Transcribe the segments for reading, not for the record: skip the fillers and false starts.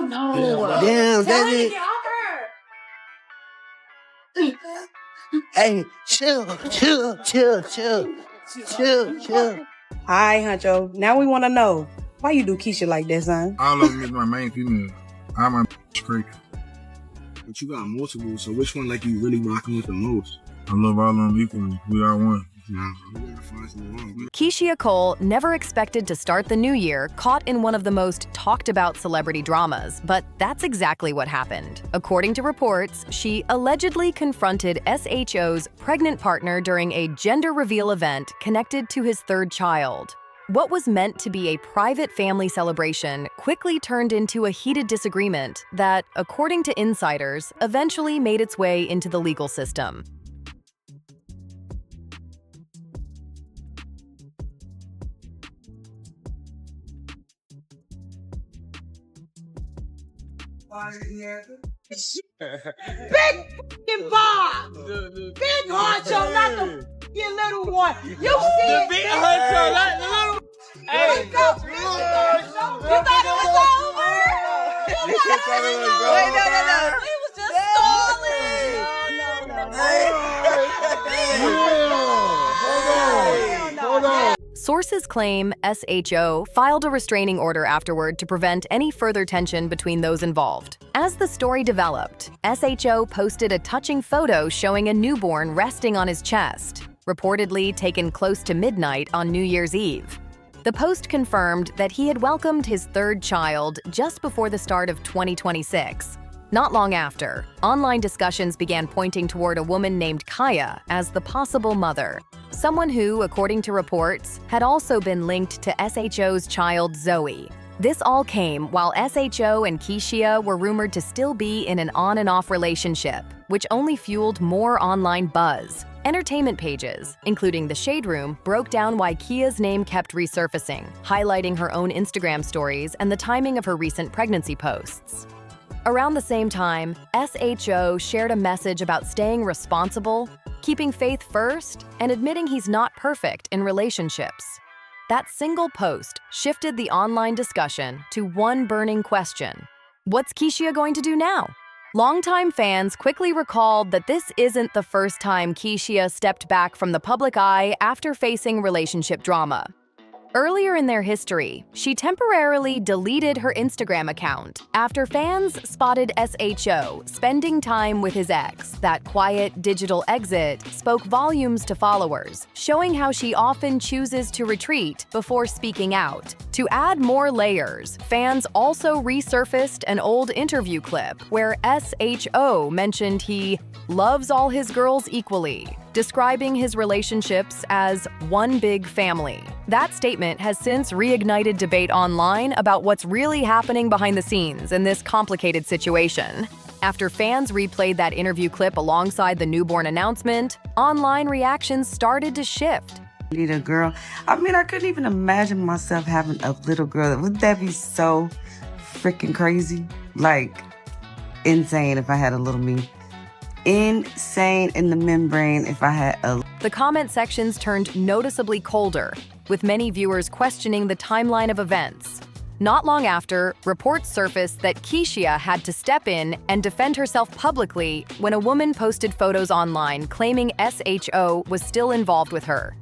No. Damn, that's it. Hey, chill. Hi, Hunxho. Now we want to know, why you do Keyshia like that, son? All of them is my main female. I'm my straight. But you got multiple, so which one like you really rocking with the most? I love all of them equally. We are one. Nah, we gotta find something wrong. Keyshia Cole never expected to start the new year caught in one of the most talked about celebrity dramas, but that's exactly what happened. According to reports, she allegedly confronted SHO's pregnant partner during a gender reveal event connected to his third child. What was meant to be a private family celebration quickly turned into a heated disagreement that, according to insiders, eventually made its way into the legal system. Big f***ing Bob! Big Hunxho, not the f***ing little one! You see it, Big Hunxho, not the little one! Hey! You thought it was over? You thought it was over? Wait, no. He was just stalling! Hold on. Sources claim SHO filed a restraining order afterward to prevent any further tension between those involved. As the story developed, SHO posted a touching photo showing a newborn resting on his chest, reportedly taken close to midnight on New Year's Eve. The post confirmed that he had welcomed his third child just before the start of 2026. Not long after, online discussions began pointing toward a woman named Kaya as the possible mother, someone who, according to reports, had also been linked to SHO's child Zoe. This all came while SHO and Keyshia were rumored to still be in an on and off relationship, which only fueled more online buzz. Entertainment pages, including The Shade Room, broke down why Kia's name kept resurfacing, highlighting her own Instagram stories and the timing of her recent pregnancy posts. Around the same time, SHO shared a message about staying responsible, keeping faith first, and admitting he's not perfect in relationships. That single post shifted the online discussion to one burning question: what's Keyshia going to do now? Longtime fans quickly recalled that this isn't the first time Keyshia stepped back from the public eye after facing relationship drama. Earlier in their history, she temporarily deleted her Instagram account after fans spotted SHO spending time with his ex. That quiet digital exit spoke volumes to followers, showing how she often chooses to retreat before speaking out. To add more layers, fans also resurfaced an old interview clip where SHO mentioned he loves all his girls equally, describing his relationships as one big family. That statement has since reignited debate online about what's really happening behind the scenes in this complicated situation. After fans replayed that interview clip alongside the newborn announcement, online reactions started to shift. Need a girl. I mean, I couldn't even imagine myself having a little girl. Wouldn't that be so freaking crazy? Like, insane if I had a little me. Insane in the membrane if I had a... The comment sections turned noticeably colder, with many viewers questioning the timeline of events. Not long after, reports surfaced that Keyshia had to step in and defend herself publicly when a woman posted photos online claiming SHO was still involved with her.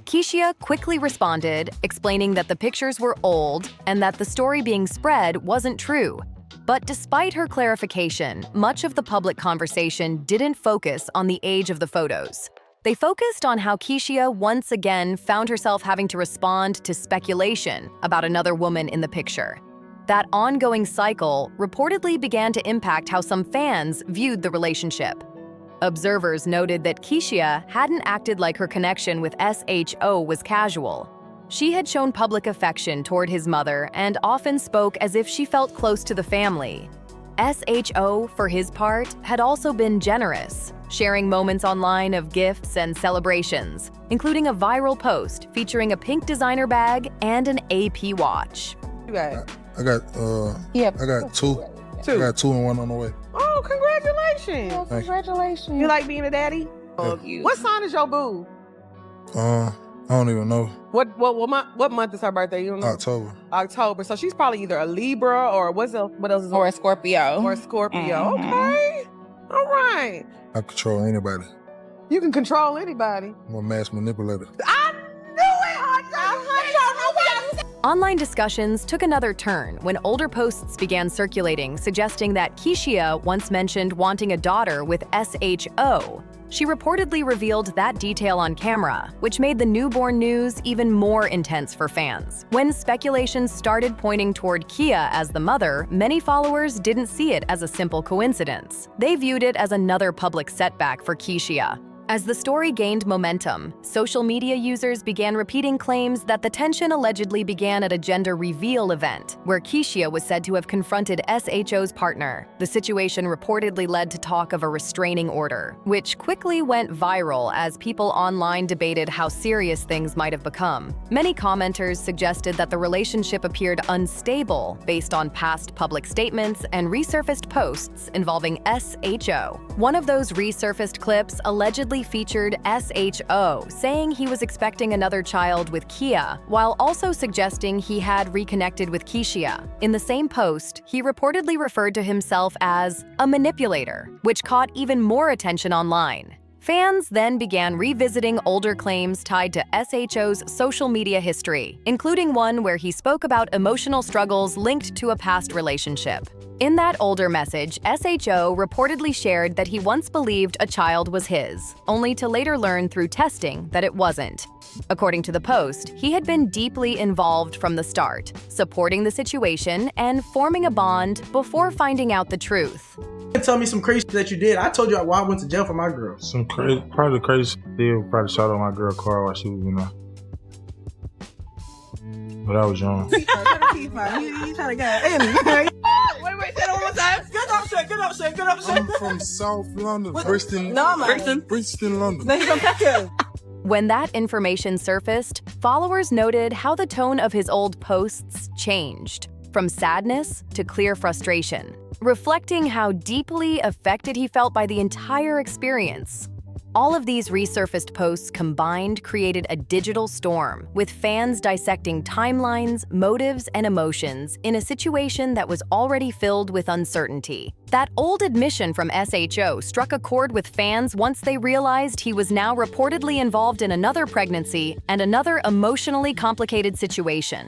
Keyshia quickly responded, explaining that the pictures were old and that the story being spread wasn't true. But despite her clarification, much of the public conversation didn't focus on the age of the photos. They focused on how Keyshia once again found herself having to respond to speculation about another woman in the picture. That ongoing cycle reportedly began to impact how some fans viewed the relationship. Observers noted that Keyshia hadn't acted like her connection with SHO was casual. She had shown public affection toward his mother and often spoke as if she felt close to the family. SHO, for his part, had also been generous, sharing moments online of gifts and celebrations, including a viral post featuring a pink designer bag and an AP watch. You got I got two. I got two and one on the way. Oh, congratulations. Thank you. Congratulations. You like being a daddy? Love you. What sign is your boo? I don't even know. What month is her birthday? You don't know? October. October. So she's probably either a Libra or what else is Or a Scorpio. Or a Scorpio. Okay. All right. I control anybody. You can control anybody. I'm a mass manipulator. I knew it, Hunxho. Online discussions took another turn when older posts began circulating, suggesting that Keyshia once mentioned wanting a daughter with SHO. She reportedly revealed that detail on camera, which made the newborn news even more intense for fans. When speculations started pointing toward Kia as the mother, many followers didn't see it as a simple coincidence. They viewed it as another public setback for Keyshia. As the story gained momentum, social media users began repeating claims that the tension allegedly began at a gender reveal event, where Keyshia was said to have confronted SHO's partner. The situation reportedly led to talk of a restraining order, which quickly went viral as people online debated how serious things might have become. Many commenters suggested that the relationship appeared unstable based on past public statements and resurfaced posts involving SHO. One of those resurfaced clips allegedly featured SHO saying he was expecting another child with Kia, while also suggesting he had reconnected with Keyshia. In the same post, he reportedly referred to himself as a manipulator, which caught even more attention online. Fans then began revisiting older claims tied to SHO's social media history, including one where he spoke about emotional struggles linked to a past relationship. In that older message, SHO reportedly shared that he once believed a child was his, only to later learn through testing that it wasn't. According to the post, he had been deeply involved from the start, supporting the situation and forming a bond before finding out the truth. Tell me some crazy shit that you did. I told you why I went to jail for my girl. Probably the craziest thing, probably shot on my girl car while she was, but I was young. He trying to get in. Wait, say it one more time. Get up, shit. I'm from South London, Brixton. No, man. Brixton, London. No, he's from Peckham. When that information surfaced, followers noted how the tone of his old posts changed, from sadness to clear frustration, reflecting how deeply affected he felt by the entire experience. All of these resurfaced posts combined created a digital storm, with fans dissecting timelines, motives, and emotions in a situation that was already filled with uncertainty. That old admission from SHO struck a chord with fans once they realized he was now reportedly involved in another pregnancy and another emotionally complicated situation.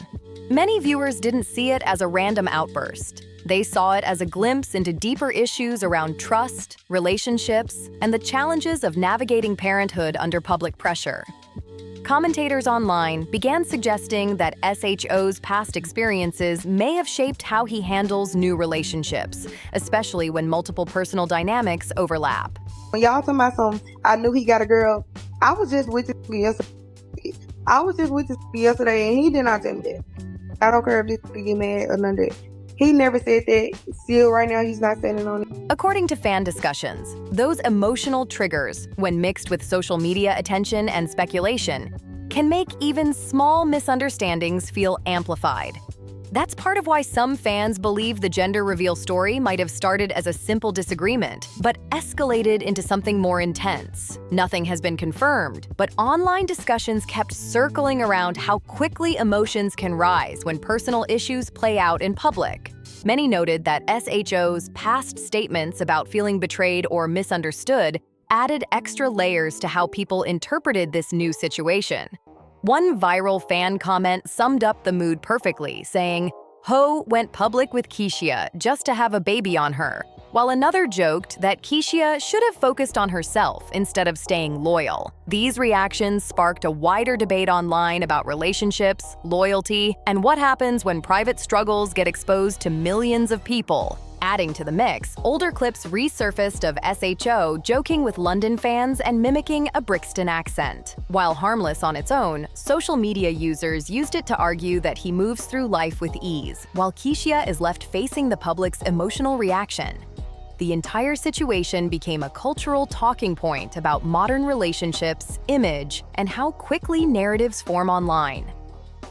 Many viewers didn't see it as a random outburst. They saw it as a glimpse into deeper issues around trust, relationships, and the challenges of navigating parenthood under public pressure. Commentators online began suggesting that SHO's past experiences may have shaped how he handles new relationships, especially when multiple personal dynamics overlap. When y'all talking about I knew he got a girl, I was just with this yesterday, and he did not tell me that. I don't care if this get mad or none of that. He never said that. Still, right now, he's not standing on it. According to fan discussions, those emotional triggers, when mixed with social media attention and speculation, can make even small misunderstandings feel amplified. That's part of why some fans believe the gender reveal story might have started as a simple disagreement, but escalated into something more intense. Nothing has been confirmed, but online discussions kept circling around how quickly emotions can rise when personal issues play out in public. Many noted that SHO's past statements about feeling betrayed or misunderstood added extra layers to how people interpreted this new situation. One viral fan comment summed up the mood perfectly, saying, "Ho went public with Keyshia just to have a baby on her," while another joked that Keyshia should have focused on herself instead of staying loyal. These reactions sparked a wider debate online about relationships, loyalty, and what happens when private struggles get exposed to millions of people. Adding to the mix, older clips resurfaced of SHO joking with London fans and mimicking a Brixton accent. While harmless on its own, social media users used it to argue that he moves through life with ease, while Keyshia is left facing the public's emotional reaction. The entire situation became a cultural talking point about modern relationships, image, and how quickly narratives form online.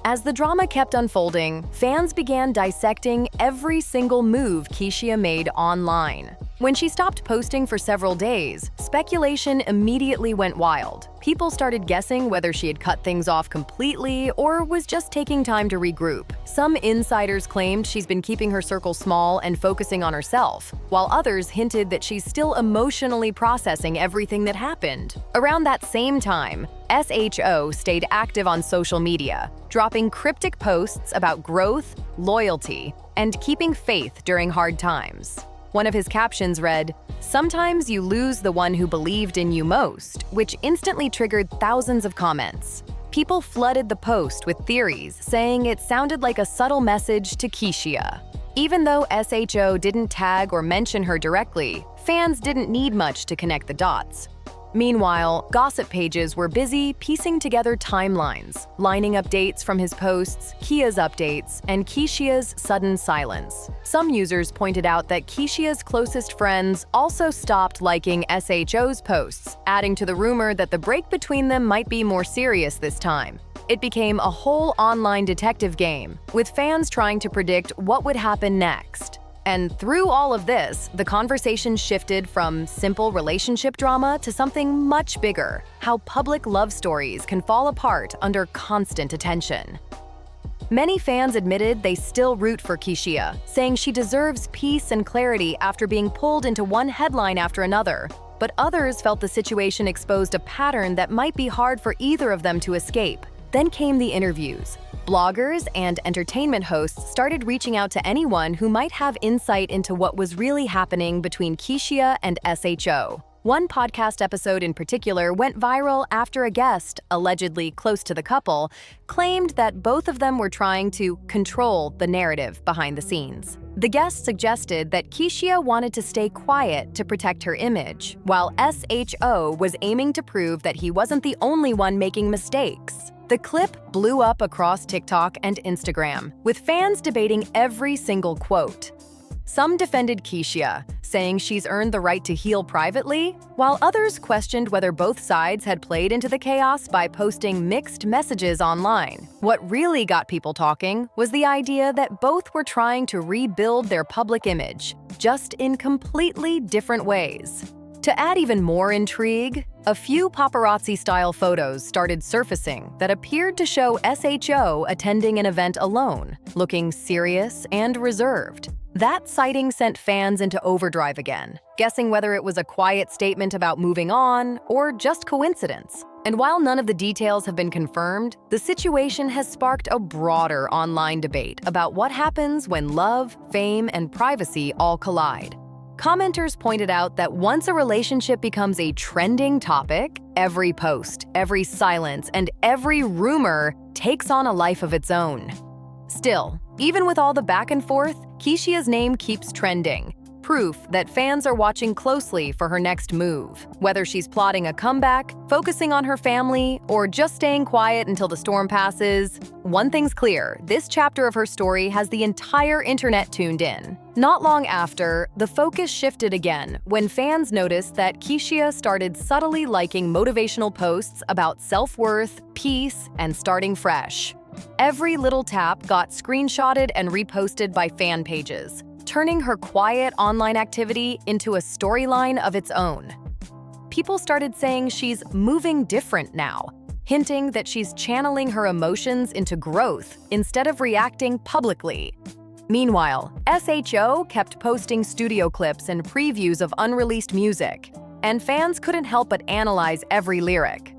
As the drama kept unfolding, fans began dissecting every single move Keyshia made online. When she stopped posting for several days, speculation immediately went wild. People started guessing whether she had cut things off completely or was just taking time to regroup. Some insiders claimed she's been keeping her circle small and focusing on herself, while others hinted that she's still emotionally processing everything that happened. Around that same time, SHO stayed active on social media, dropping cryptic posts about growth, loyalty, and keeping faith during hard times. One of his captions read, "Sometimes you lose the one who believed in you most," which instantly triggered thousands of comments. People flooded the post with theories, saying it sounded like a subtle message to Keyshia. Even though SHO didn't tag or mention her directly, fans didn't need much to connect the dots. Meanwhile, gossip pages were busy piecing together timelines, lining up dates from his posts, Kia's updates, and Keyshia's sudden silence. Some users pointed out that Keyshia's closest friends also stopped liking SHO's posts, adding to the rumor that the break between them might be more serious this time. It became a whole online detective game, with fans trying to predict what would happen next. And through all of this, the conversation shifted from simple relationship drama to something much bigger: how public love stories can fall apart under constant attention. Many fans admitted they still root for Keyshia, saying she deserves peace and clarity after being pulled into one headline after another. But others felt the situation exposed a pattern that might be hard for either of them to escape. Then came the interviews. Bloggers and entertainment hosts started reaching out to anyone who might have insight into what was really happening between Keyshia and SHO. One podcast episode in particular went viral after a guest, allegedly close to the couple, claimed that both of them were trying to control the narrative behind the scenes. The guest suggested that Keyshia wanted to stay quiet to protect her image, while SHO was aiming to prove that he wasn't the only one making mistakes. The clip blew up across TikTok and Instagram, with fans debating every single quote. Some defended Keyshia, saying she's earned the right to heal privately, while others questioned whether both sides had played into the chaos by posting mixed messages online. What really got people talking was the idea that both were trying to rebuild their public image, just in completely different ways. To add even more intrigue, a few paparazzi-style photos started surfacing that appeared to show SHO attending an event alone, looking serious and reserved. That sighting sent fans into overdrive again, guessing whether it was a quiet statement about moving on or just coincidence. And while none of the details have been confirmed, the situation has sparked a broader online debate about what happens when love, fame, and privacy all collide. Commenters pointed out that once a relationship becomes a trending topic, every post, every silence, and every rumor takes on a life of its own. Still, even with all the back and forth, Keyshia's name keeps trending, proof that fans are watching closely for her next move. Whether she's plotting a comeback, focusing on her family, or just staying quiet until the storm passes, one thing's clear: this chapter of her story has the entire internet tuned in. Not long after, the focus shifted again when fans noticed that Keyshia started subtly liking motivational posts about self-worth, peace, and starting fresh. Every little tap got screenshotted and reposted by fan pages, turning her quiet online activity into a storyline of its own. People started saying she's moving different now, hinting that she's channeling her emotions into growth instead of reacting publicly. Meanwhile, SHO kept posting studio clips and previews of unreleased music, and fans couldn't help but analyze every lyric.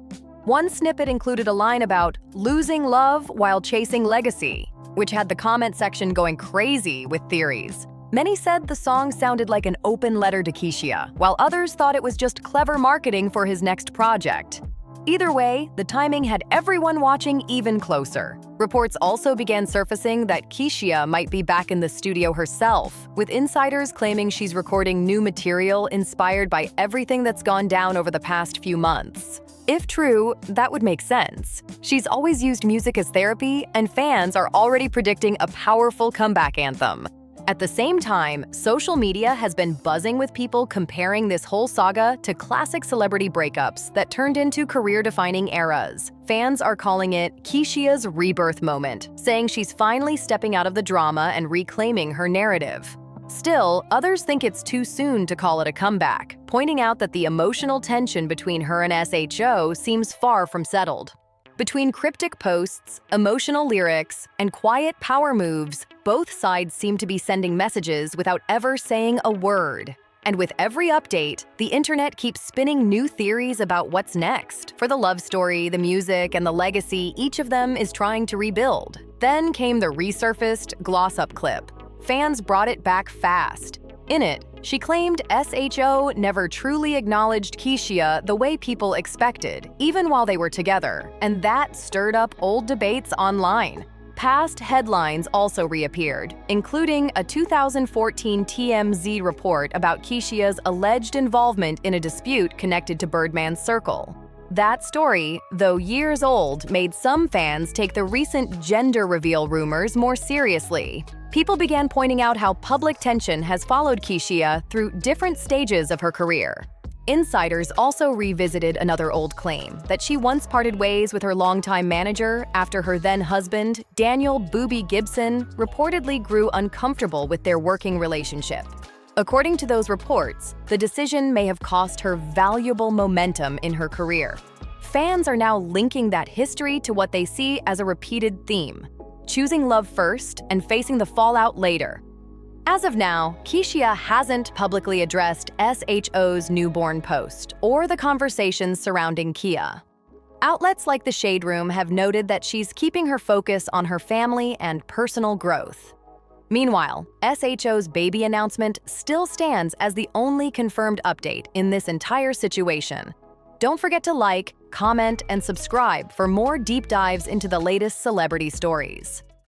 One snippet included a line about losing love while chasing legacy, which had the comment section going crazy with theories. Many said the song sounded like an open letter to Keyshia, while others thought it was just clever marketing for his next project. Either way, the timing had everyone watching even closer. Reports also began surfacing that Keyshia might be back in the studio herself, with insiders claiming she's recording new material inspired by everything that's gone down over the past few months. If true, that would make sense. She's always used music as therapy, and fans are already predicting a powerful comeback anthem. At the same time, social media has been buzzing with people comparing this whole saga to classic celebrity breakups that turned into career-defining eras. Fans are calling it Keyshia's rebirth moment, saying she's finally stepping out of the drama and reclaiming her narrative. Still, others think it's too soon to call it a comeback, pointing out that the emotional tension between her and SHO seems far from settled. Between cryptic posts, emotional lyrics, and quiet power moves, both sides seem to be sending messages without ever saying a word. And with every update, the internet keeps spinning new theories about what's next. For the love story, the music, and the legacy, each of them is trying to rebuild. Then came the Resurfaced gloss-up clip. Fans brought it back fast. In it, she claimed SHO never truly acknowledged Keyshia the way people expected, even while they were together, and that stirred up old debates online. Past headlines also reappeared, including a 2014 TMZ report about Keyshia's alleged involvement in a dispute connected to Birdman's circle. That story, though years old, made some fans take the recent gender reveal rumors more seriously. People began pointing out how public tension has followed Keyshia through different stages of her career. Insiders also revisited another old claim, that she once parted ways with her longtime manager after her then-husband, Daniel "Booby" Gibson, reportedly grew uncomfortable with their working relationship. According to those reports, the decision may have cost her valuable momentum in her career. Fans are now linking that history to what they see as a repeated theme: choosing love first and facing the fallout later. As of now, Keyshia hasn't publicly addressed SHO's newborn post or the conversations surrounding Kia. Outlets like The Shade Room have noted that she's keeping her focus on her family and personal growth. Meanwhile, SHO's baby announcement still stands as the only confirmed update in this entire situation. Don't forget to like, comment, and subscribe for more deep dives into the latest celebrity stories.